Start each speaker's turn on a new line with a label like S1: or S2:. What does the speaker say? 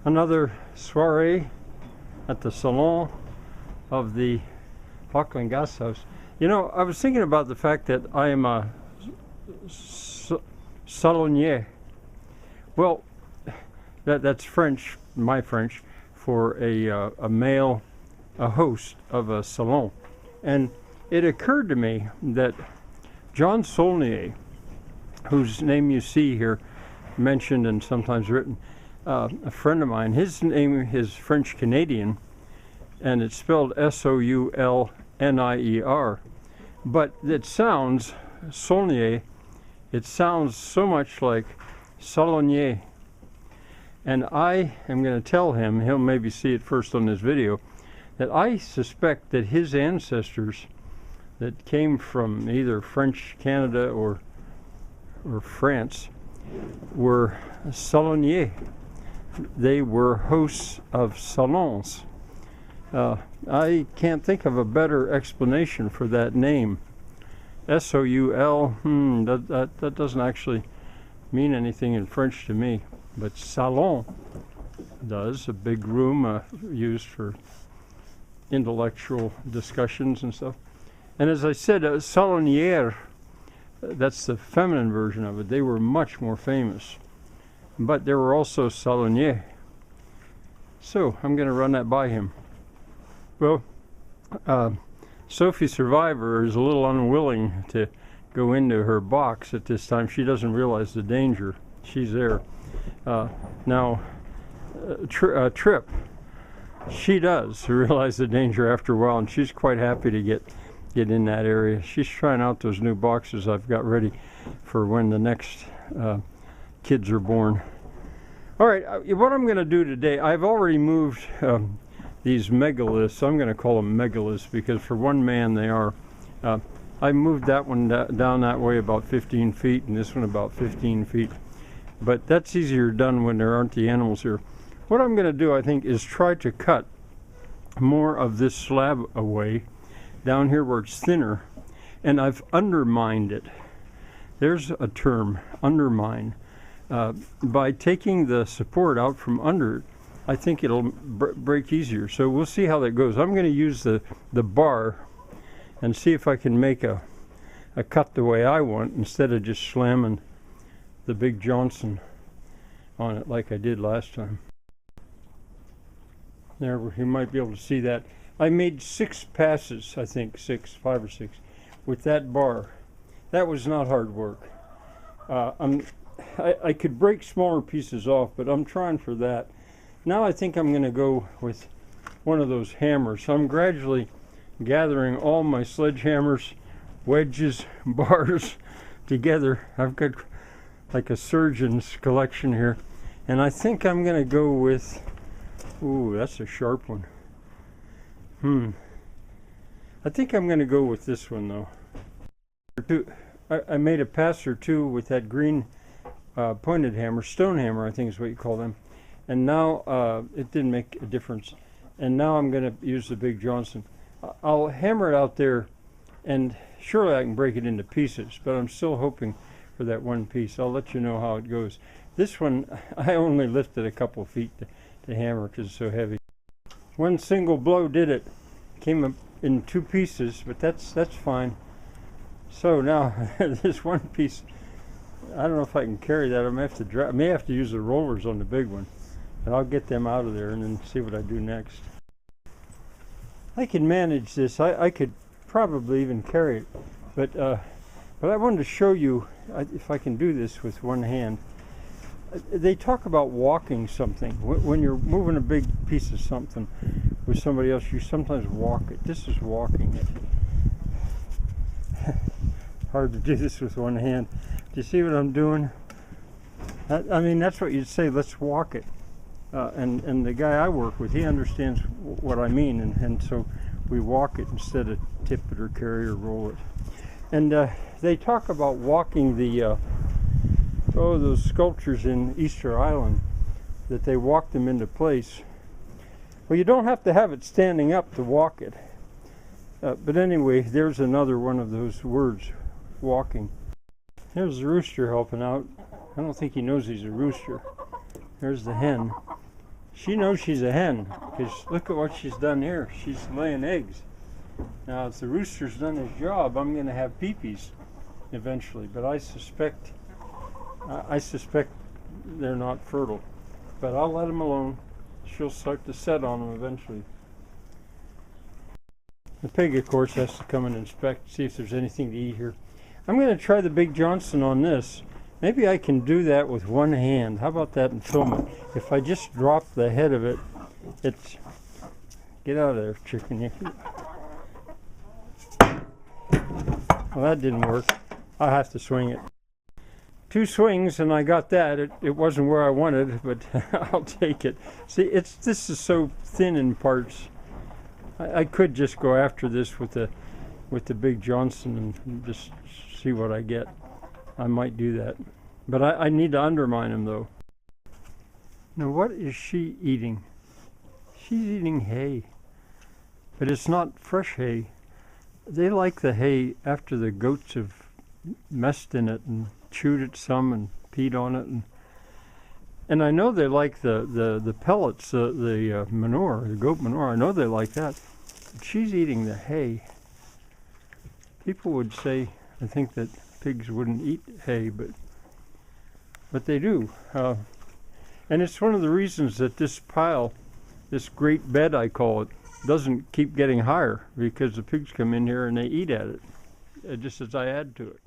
S1: Another soiree at the salon of the Auckland Gasthaus. You know, I was thinking about the fact that I am a salonier. Well, that's French, my French, for a male, a host of a salon. And it occurred to me that John Soulnier, whose name you see here mentioned and sometimes written, a friend of mine, his name is French Canadian, and it's spelled Soulnier, but it sounds, Soulnier, it sounds so much like salonier. And I am going to tell him, he'll maybe see it first on this video, that I suspect that his ancestors that came from either French Canada or France were saloniers. They were hosts of salons. I can't think of a better explanation for that name. S-O-U-L, that doesn't actually mean anything in French to me, but salon does, a big room used for intellectual discussions and stuff. And as I said, salonier, that's the feminine version of it. They were much more famous. But there were also saloniers. So I'm going to run that by him. Well, Sophie Survivor is a little unwilling to go into her box at this time. She doesn't realize the danger. She's there. Trip, she does realize the danger after a while, and she's quite happy to get in that area. She's trying out those new boxes I've got ready for when the next kids are born. All right, what I'm going to do today, I've already moved these megaliths. I'm going to call them megaliths because for one man they are. I moved that one down that way about 15 feet and this one about 15 feet. But that's easier done when there aren't the animals here. What I'm going to do, I think, is try to cut more of this slab away down here where it's thinner, and I've undermined it. There's a term, undermine. By taking the support out from under it, I think it'll break easier. So we'll see how that goes. I'm going to use the bar and see if I can make a cut the way I want instead of just slamming the big Johnson on it like I did last time. There, you might be able to see that. I made 6 passes, I think, 5 or 6, with that bar. That was not hard work. I could break smaller pieces off, but I'm trying for that. Now I think I'm going to go with one of those hammers. So I'm gradually gathering all my sledgehammers, wedges, bars together. I've got like a surgeon's collection here. And I think I'm going to go with, ooh, that's a sharp one. I think I'm going to go with this one though. I made a pass or two with that green pointed hammer, stone hammer I think is what you call them. And now it didn't make a difference. And now I'm going to use the big Johnson. I'll hammer it out there and surely I can break it into pieces, but I'm still hoping for that one piece. I'll let you know how it goes. This one, I only lifted a couple feet to hammer because it's so heavy. One single blow did it. Came up in 2 pieces, but that's fine. So now this one piece, I don't know if I can carry that. I may have to use the rollers on the big one, and I'll get them out of there and then see what I do next. I can manage this. I could probably even carry it, but I wanted to show you if I can do this with one hand. They talk about walking something. When you're moving a big piece of something with somebody else, you sometimes walk it. This is walking it. Hard to do this with one hand. Do you see what I'm doing? I mean, that's what you'd say, let's walk it. And the guy I work with, he understands what I mean, and so we walk it instead of tip it or carry or roll it. And they talk about walking the those sculptures in Easter Island, that they walk them into place. Well, you don't have to have it standing up to walk it. But anyway, there's another one of those words, walking. There's the rooster helping out. I don't think he knows he's a rooster. There's the hen. She knows she's a hen, because look at what she's done here. She's laying eggs. Now, if the rooster's done his job, I'm going to have peepees eventually, but I suspect they're not fertile. But I'll let them alone. She'll start to set on them eventually. The pig, of course, has to come and inspect, see if there's anything to eat here. I'm going to try the Big Johnson on this. Maybe I can do that with one hand. How about that and film it? If I just drop the head of it, it's... Get out of there, chicken. Well, that didn't work. I'll have to swing it. 2 swings and I got that. It wasn't where I wanted, but I'll take it. See, this is so thin in parts. I could just go after this with the Big Johnson and just see what I get. I might do that. But I need to undermine him though. Now what is she eating? She's eating hay. But it's not fresh hay. They like the hay after the goats have messed in it and chewed it some and peed on it. And I know they like the pellets, the manure, the goat manure. I know they like that. But she's eating the hay. People would say, I think, that pigs wouldn't eat hay, but they do. And it's one of the reasons that this pile, this great bed I call it, doesn't keep getting higher, because the pigs come in here and they eat at it, just as I add to it.